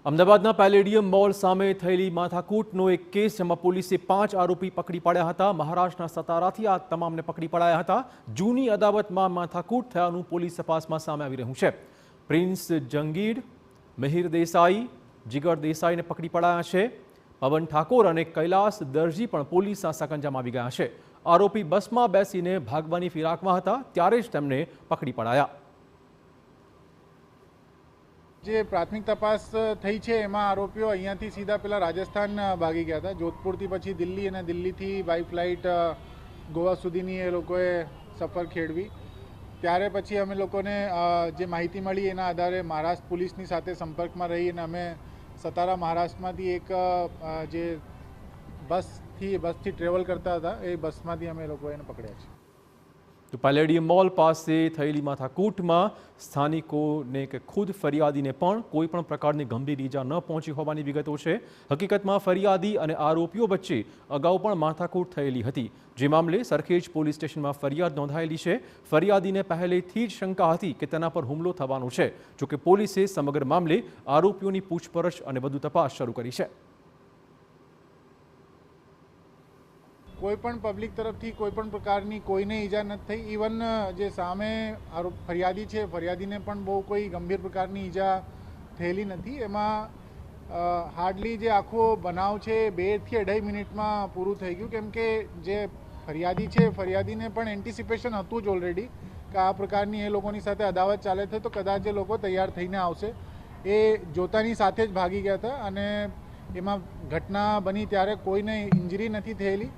અમદાવાદના palladium mall સામે થયેલી માથાકૂટનો એક કેસ જેમાં પોલીસે 5 આરોપી પકડી પાડ્યા હતા। મહારાષ્ટ્રના સતારાથી આ તમામને પકડી પડાયા હતા। જૂની અદાવતમાં માથાકૂટ થયાનું પોલીસ તપાસમાં સામે આવી રહ્યું છે। પ્રિન્સ જંગીર, મિહિર દેસાઈ, જીગર દેસાઈને પકડી પડાયા છે। પવન ઠાકોર અને કૈલાસ દરજી પણ પોલીસના સકંજામાં આવી ગયા છે। આરોપી બસમાં બેસીને ભાગવાની ફિરાકમાં હતા ત્યારે જ તેમને પકડી પડાયા। જે પ્રાથમિક તપાસ થઈ છે એમાં આરોપીઓ અહીંયાથી સીધા પેલા રાજસ્થાન ભાગી ગયા હતા। જોધપુરથી પછી દિલ્હી અને દિલ્હીથી બાય ફ્લાઇટ ગોવા સુધીની એ લોકોએ સફર ખેડવી। ત્યારે પછી અમે લોકોને જે માહિતી મળી એના આધારે મહારાષ્ટ્ર પોલીસની સાથે સંપર્કમાં રહી અને અમે સતારા મહારાષ્ટ્રમાંથી એક જે બસથી ટ્રેવલ કરતા હતા એ બસમાંથી અમે લોકોએ એને પકડ્યા છે। તો પેલેડિયમ મોલ પાસે થયેલી માથાકૂટમાં સ્થાનિકોને કે ખુદ ફરિયાદીને પણ કોઈ પણ પ્રકારની ગંભીર ઈજા ન પહોંચી હોવાની વિગતો છે। હકીકતમાં ફરિયાદી અને આરોપીઓ વચ્ચે અગાઉ પણ માથાકૂટ થયેલી હતી, જે મામલે સરખેજ પોલીસ સ્ટેશનમાં ફરિયાદ નોંધાયેલી છે। ફરિયાદીને પહેલેથી જ શંકા હતી કે તેના પર હુમલો થવાનો છે। જોકે પોલીસે સમગ્ર મામલે આરોપીઓની પૂછપરછ અને વધુ તપાસ શરૂ કરી છે। કોઈ પણ પબ્લિક તરફથી કોઈ પણ પ્રકારની કોઈને ઈજા નથી થઈ। ઇવન જે સામે ફરિયાદી છે ફરિયાદીને પણ બહુ કોઈ ગંભીર પ્રકારની ઈજા થયેલી નથી। એમાં હાર્ડલી જે આખો બનાવ છે 2 થી 2.5 મિનિટમાં પૂરું થઈ ગયું, કેમ કે જે ફરિયાદી છે ફરિયાદીને પણ એન્ટિસિપેશન હતું જ ઓલરેડી કે આ પ્રકારની એ લોકોની સાથે અદાવત ચાલે છે તો કદાચ એ લોકો તૈયાર થઈને આવશે। એ જોતાની સાથે જ ભાગી ગયા હતા અને એમાં ઘટના બની ત્યારે કોઈને ઇન્જરી નથી થયેલી।